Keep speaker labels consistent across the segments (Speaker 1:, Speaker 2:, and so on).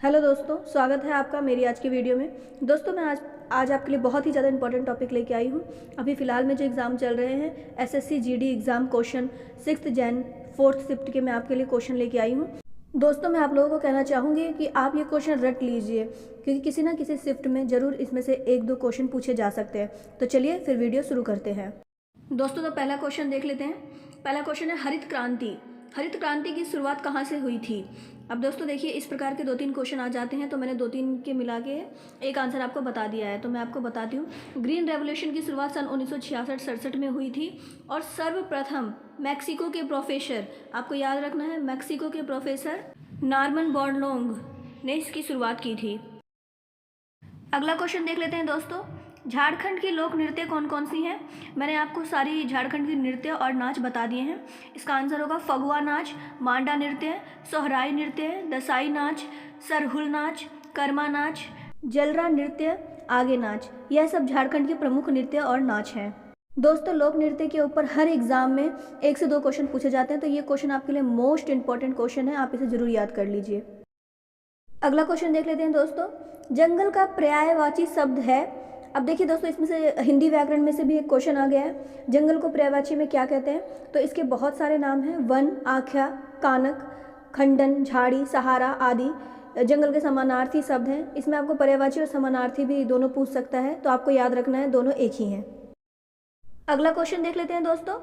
Speaker 1: Hello दोस्तों, स्वागत है आपका मेरी आज की वीडियो में। दोस्तों मैं आज आपके लिए बहुत ही ज़्यादा इंपॉर्टेंट टॉपिक लेके आई हूँ। अभी फ़िलहाल में जो एग्ज़ाम चल रहे हैं SSC GD exam question 6 Jain 4th shift के मैं आपके लिए क्वेश्चन लेके आई हूँ। दोस्तों मैं आप लोगों को कहना चाहूँगी कि आप ये क्वेश्चन रट लीजिए, क्योंकि किसी ना किसी शिफ्ट में ज़रूर इसमें से 1-2 क्वेश्चन पूछे जा सकते हैं। तो चलिए फिर वीडियो शुरू करते हैं। दोस्तों तो पहला क्वेश्चन देख लेते हैं। पहला क्वेश्चन है हरित क्रांति। हरित क्रांति की शुरुआत कहाँ से हुई थी? अब दोस्तों देखिए, इस प्रकार के 2-3 क्वेश्चन आ जाते हैं, तो मैंने 2-3 के मिला के एक आंसर आपको बता दिया है। तो मैं आपको बताती हूँ। ग्रीन रेवोल्यूशन की शुरुआत सन 1966-67 में हुई थी और सर्वप्रथम मैक्सिको के प्रोफेसर, आपको याद रखना है, मैक्सिको के प्रोफेसर नॉर्मन बोरलॉग ने इसकी शुरुआत की थी। अगला क्वेश्चन देख लेते हैं दोस्तों। झारखंड की लोक नृत्य कौन कौन सी हैं? मैंने आपको सारी झारखंड की नृत्य और नाच बता दिए हैं। इसका आंसर होगा फगुआ नाच, मांडा नृत्य, सोहराई नृत्य, दसाई नाच, सरहुल नाच, कर्मा नाच, जलरा नृत्य, आगे नाच। यह सब झारखंड के प्रमुख नृत्य और नाच हैं। दोस्तों लोक नृत्य के ऊपर हर एग्जाम में 1 से 2 क्वेश्चन पूछे जाते हैं, तो ये क्वेश्चन आपके लिए मोस्ट इंपॉर्टेंट क्वेश्चन है, आप इसे जरूर याद कर लीजिए। अगला क्वेश्चन देख लेते हैं दोस्तों। जंगल का पर्यायवाची शब्द है। अब देखिए दोस्तों, इसमें से हिंदी व्याकरण में से भी एक क्वेश्चन आ गया है। जंगल को पर्यायवाची में क्या कहते हैं? तो इसके बहुत सारे नाम हैं। वन, आख्या, कानक, खंडन, झाड़ी, सहारा आदि जंगल के समानार्थी शब्द हैं। इसमें आपको पर्यायवाची और समानार्थी भी दोनों पूछ सकता है, तो आपको याद रखना है दोनों एक ही हैं। अगला क्वेश्चन देख लेते हैं दोस्तों।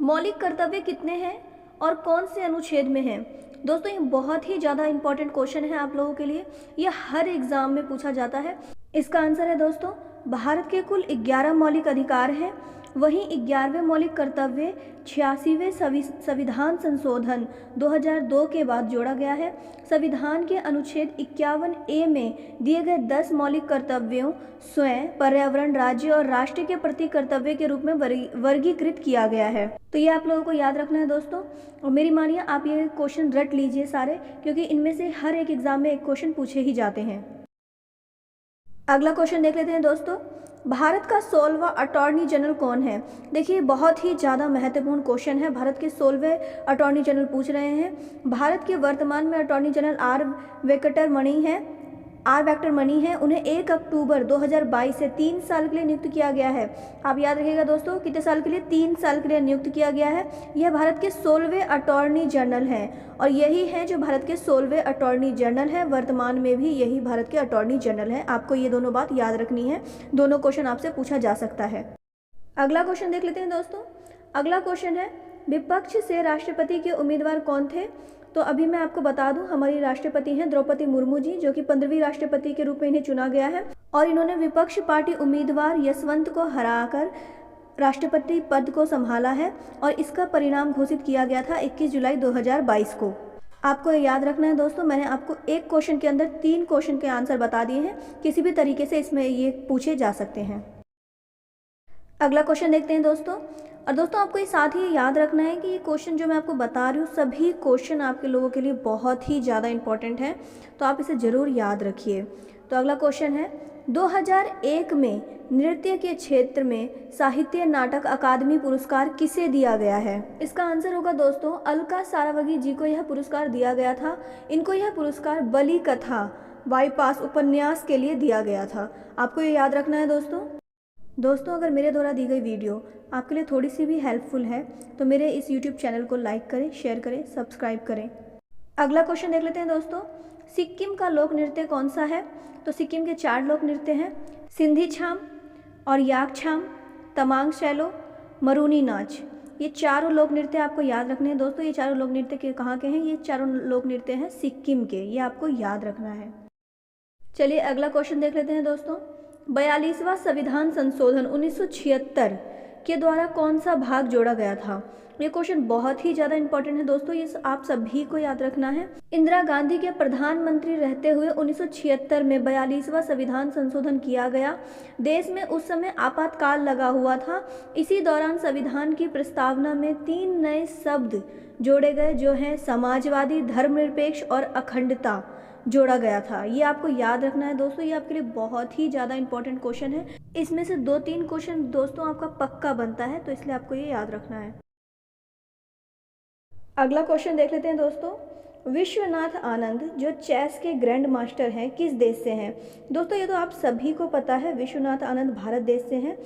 Speaker 1: मौलिक कर्तव्य कितने हैं और कौन से अनुच्छेद में हैं? दोस्तों ये बहुत ही ज़्यादा इंपॉर्टेंट क्वेश्चन है आप लोगों के लिए, यह हर एग्जाम में पूछा जाता है। इसका आंसर है दोस्तों, भारत के कुल 11 मौलिक अधिकार हैं, वहीं 11वें मौलिक कर्तव्य 86वें संविधान संशोधन 2002 के बाद जोड़ा गया है। संविधान के अनुच्छेद 51A में दिए गए 10 मौलिक कर्तव्यों स्वयं, पर्यावरण, राज्य और राष्ट्र के प्रति कर्तव्य के रूप में वर्गीकृत किया गया है। तो ये आप लोगों को याद रखना है दोस्तों, और मेरी मानिए आप ये क्वेश्चन रट लीजिए सारे, क्योंकि इनमें से हर एक एग्जाम में एक क्वेश्चन पूछे ही जाते हैं। अगला क्वेश्चन देख लेते हैं दोस्तों। भारत का 16वां अटॉर्नी जनरल कौन है? देखिए बहुत ही ज़्यादा महत्वपूर्ण क्वेश्चन है। भारत के 16वें अटॉर्नी जनरल पूछ रहे हैं। भारत के वर्तमान में attorney general R vector money है। उन्हें 1 अक्टूबर 2022 से 3 साल के लिए नियुक्त किया गया है। आप याद रखिएगा दोस्तों, कितने साल के लिए? 3 साल के लिए नियुक्त किया गया है। यह भारत के 16वें अटॉर्नी जनरल हैं और यही हैं जो भारत के 16वें अटॉर्नी जनरल हैं। वर्तमान में भी यही भारत के अटॉर्नी जनरल हैं। आपको ये दोनों बात याद रखनी है, दोनों क्वेश्चन आपसे पूछा जा सकता है। अगला क्वेश्चन देख लेते हैं दोस्तों। अगला क्वेश्चन है, विपक्ष से राष्ट्रपति के उम्मीदवार कौन थे? तो अभी मैं आपको बता दूं, हमारी राष्ट्रपति हैं द्रौपदी मुर्मू जी, जो कि 15वीं राष्ट्रपति के रूप में इन्हें चुना गया है और इन्होंने विपक्ष पार्टी उम्मीदवार यशवंत को हराकर राष्ट्रपति पद को संभाला है और इसका परिणाम घोषित किया गया था 21 जुलाई 2022 को। आपको याद रखना है दोस्तों, मैंने आपको एक क्वेश्चन के अंदर 3 क्वेश्चन के आंसर बता दिए हैं, किसी भी तरीके से इसमें ये पूछे जा सकते हैं। अगला क्वेश्चन देखते हैं दोस्तों। और दोस्तों आपको ये साथ ही याद रखना है कि ये क्वेश्चन जो मैं आपको बता रही हूँ, सभी क्वेश्चन आपके लोगों के लिए बहुत ही ज़्यादा इंपॉर्टेंट है, तो आप इसे ज़रूर याद रखिए। तो अगला क्वेश्चन है, 2001 में नृत्य के क्षेत्र में साहित्य नाटक अकादमी पुरस्कार किसे दिया गया है? इसका आंसर होगा दोस्तों, अलका सारावगी जी को यह पुरस्कार दिया गया था। इनको यह पुरस्कार बलि कथा बाईपास उपन्यास के लिए दिया गया था। आपको ये याद रखना है दोस्तों अगर मेरे द्वारा दी गई वीडियो आपके लिए थोड़ी सी भी हेल्पफुल है तो मेरे इस यूट्यूब चैनल को लाइक करें, शेयर करें, सब्सक्राइब करें। अगला क्वेश्चन देख लेते हैं दोस्तों। सिक्किम का लोक नृत्य कौन सा है? तो सिक्किम के 4 लोक नृत्य हैं, सिंधी छाम और याक छाम, तमांग शैलो, मरूनी नाच। ये चारों लोक नृत्य आपको याद रखने हैं दोस्तों। ये चारों लोक नृत्य के कहाँ के हैं? ये चारों लोक नृत्य हैं सिक्किम के, ये आपको याद रखना है। चलिए अगला क्वेश्चन देख लेते हैं दोस्तों। 42वां संविधान संशोधन 1976 के द्वारा कौन सा भाग जोड़ा गया था? ये क्वेश्चन बहुत ही ज़्यादा इंपॉर्टेंट है दोस्तों, ये आप सभी को याद रखना है। इंदिरा गांधी के प्रधानमंत्री रहते हुए 1976 में 42वां संविधान संशोधन किया गया। देश में उस समय आपातकाल लगा हुआ था। इसी दौरान संविधान की प्रस्तावना में 3 नए शब्द जोड़े गए, जो हैं समाजवादी, धर्मनिरपेक्ष और अखंडता जोड़ा गया था। ये आपको याद रखना है दोस्तों, ये आपके लिए बहुत ही ज़्यादा इंपॉर्टेंट क्वेश्चन है। इसमें से 2-3 क्वेश्चन दोस्तों आपका पक्का बनता है, तो इसलिए आपको ये याद रखना है। अगला क्वेश्चन देख लेते हैं दोस्तों। विश्वनाथ आनंद जो चेस के ग्रैंड मास्टर हैं किस देश से हैं? दोस्तों ये तो आप सभी को पता है, विश्वनाथ आनंद भारत देश से हैं।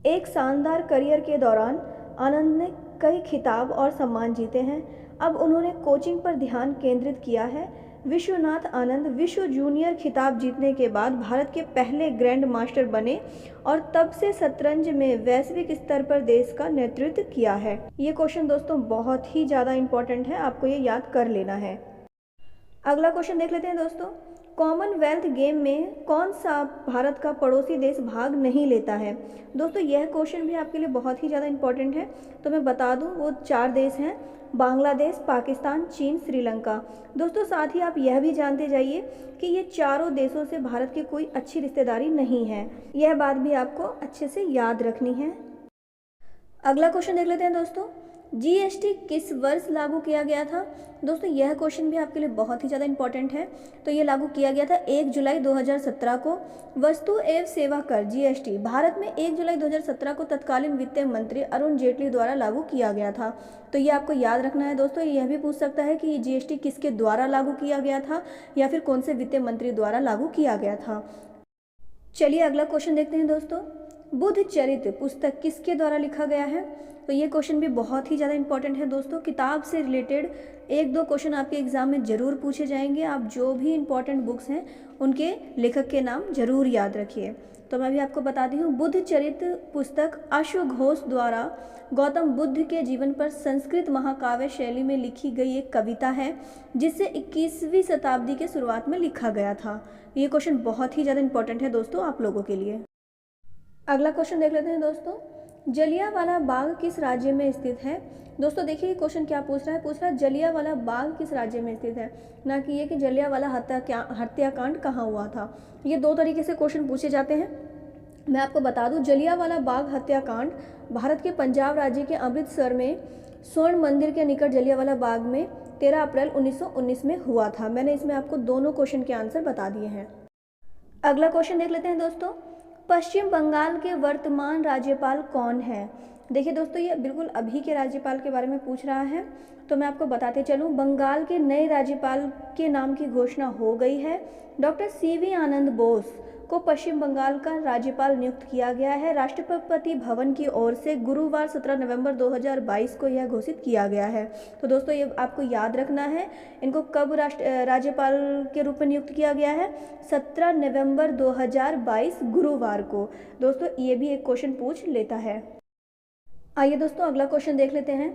Speaker 1: एक शानदार करियर के दौरान आनंद ने कई खिताब और सम्मान जीते हैं। अब उन्होंने कोचिंग पर ध्यान केंद्रित किया है। विश्वनाथ आनंद विश्व जूनियर खिताब जीतने के बाद भारत के पहले ग्रैंड मास्टर बने और तब से शतरंज में वैश्विक स्तर पर देश का नेतृत्व किया है। ये क्वेश्चन दोस्तों बहुत ही ज़्यादा इंपॉर्टेंट है, आपको ये याद कर लेना है। अगला क्वेश्चन देख लेते हैं दोस्तों। कॉमनवेल्थ गेम में कौन सा भारत का पड़ोसी देश भाग नहीं लेता है? दोस्तों यह क्वेश्चन भी आपके लिए बहुत ही ज़्यादा इंपॉर्टेंट है, तो मैं बता दूं वो 4 देश हैं, बांग्लादेश, पाकिस्तान, चीन, श्रीलंका। दोस्तों साथ ही आप यह भी जानते जाइए कि ये चारों देशों से भारत की कोई अच्छी रिश्तेदारी नहीं है, यह बात भी आपको अच्छे से याद रखनी है। अगला क्वेश्चन देख लेते हैं दोस्तों। जीएसटी किस वर्ष लागू किया गया था? दोस्तों यह क्वेश्चन भी आपके लिए बहुत ही ज़्यादा इंपॉर्टेंट है। तो ये लागू किया गया था 1 जुलाई 2017 को। वस्तु एवं सेवा कर जीएसटी भारत में 1 जुलाई 2017 को तत्कालीन वित्त मंत्री अरुण जेटली द्वारा लागू किया गया था। तो ये आपको याद रखना है दोस्तों। यह भी पूछ सकता है कि ये जीएसटी किसके द्वारा लागू किया गया था या फिर कौन से वित्त मंत्री द्वारा लागू किया गया था। चलिए अगला क्वेश्चन देखते हैं दोस्तों। बुद्ध चरित्र पुस्तक किसके द्वारा लिखा गया है? तो ये क्वेश्चन भी बहुत ही ज़्यादा इंपॉर्टेंट है दोस्तों। किताब से रिलेटेड 1-2 क्वेश्चन आपके एग्जाम में ज़रूर पूछे जाएंगे। आप जो भी इंपॉर्टेंट बुक्स हैं उनके लेखक के नाम ज़रूर याद रखिए। तो मैं भी आपको बताती हूँ, बुद्ध चरित्र पुस्तक अश्वघोष द्वारा गौतम बुद्ध के जीवन पर संस्कृत महाकाव्य शैली में लिखी गई एक कविता है, जिसे 21वीं शताब्दी के शुरुआत में लिखा गया था। ये क्वेश्चन बहुत ही ज़्यादा इंपॉर्टेंट है दोस्तों आप लोगों के लिए। अगला क्वेश्चन देख लेते हैं दोस्तों। जलियांवाला बाग किस राज्य में स्थित है? दोस्तों देखिए क्वेश्चन क्या पूछ रहा है जलियांवाला बाग किस राज्य में स्थित है, ना कि ये कि जलियांवाला हत्याकांड कहाँ हुआ था। ये 2 तरीके से क्वेश्चन पूछे जाते हैं। मैं आपको बता दूं, जलियांवाला बाग हत्याकांड भारत के पंजाब राज्य के अमृतसर में स्वर्ण मंदिर के निकट जलियांवाला बाग में 13 अप्रैल 1919 में हुआ था। मैंने इसमें आपको दोनों क्वेश्चन के आंसर बता दिए हैं। अगला क्वेश्चन देख लेते हैं दोस्तों। पश्चिम बंगाल के वर्तमान राज्यपाल कौन है? देखिए दोस्तों ये बिल्कुल अभी के राज्यपाल के बारे में पूछ रहा है, तो मैं आपको बताते चलूँ। बंगाल के नए राज्यपाल के नाम की घोषणा हो गई है। डॉक्टर सीवी आनंद बोस को पश्चिम बंगाल का राज्यपाल नियुक्त किया गया है। राष्ट्रपति भवन की ओर से गुरुवार 17 नवंबर 2022 को यह घोषित किया गया है। तो दोस्तों ये आपको याद रखना है, इनको कब राज्यपाल के रूप में नियुक्त किया गया है? 17 नवंबर 2022 गुरुवार को। दोस्तों ये भी एक क्वेश्चन पूछ लेता है। आइए दोस्तों अगला क्वेश्चन देख लेते हैं।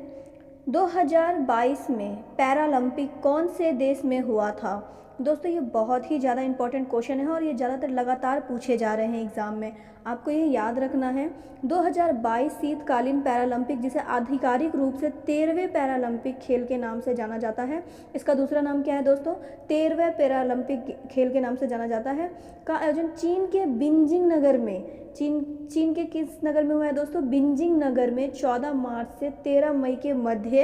Speaker 1: 2022 में पैरालंपिक कौन से देश में हुआ था? दोस्तों ये बहुत ही ज़्यादा इंपॉर्टेंट क्वेश्चन है और ये ज़्यादातर लगातार पूछे जा रहे हैं एग्ज़ाम में। आपको ये याद रखना है, 2022 शीतकालीन पैरालंपिक, जिसे आधिकारिक रूप से 13वें पैरालंपिक खेल के नाम से जाना जाता है। इसका दूसरा नाम क्या है दोस्तों? 13वें पैरालंपिक खेल के नाम से जाना जाता है। का आयोजन चीन के बिजिंग नगर में, चीन के किस नगर में हुआ है दोस्तों? बिजिंग नगर में 14 मार्च से 13 मई के मध्य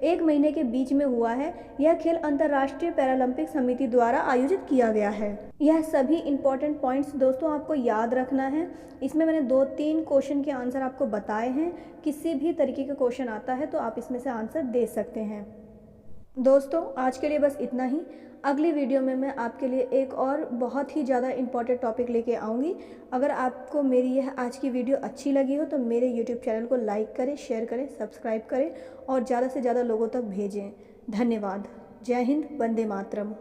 Speaker 1: 1 महीने के बीच में हुआ है। यह खेल अंतर्राष्ट्रीय पैरालंपिक समिति द्वारा आयोजित किया गया है। यह सभी इंपॉर्टेंट पॉइंट्स दोस्तों आपको याद रखना है। इसमें मैंने 2-3 क्वेश्चन के आंसर आपको बताए हैं। किसी भी तरीके का क्वेश्चन आता है तो आप इसमें से आंसर दे सकते हैं। दोस्तों आज के लिए बस इतना ही। अगली वीडियो में मैं आपके लिए एक और बहुत ही ज़्यादा इम्पॉर्टेंट टॉपिक लेके आऊँगी। अगर आपको मेरी यह आज की वीडियो अच्छी लगी हो तो मेरे YouTube चैनल को लाइक करें, शेयर करें, सब्सक्राइब करें और ज़्यादा से ज़्यादा लोगों तक भेजें। धन्यवाद। जय हिंद, वंदे मातरम।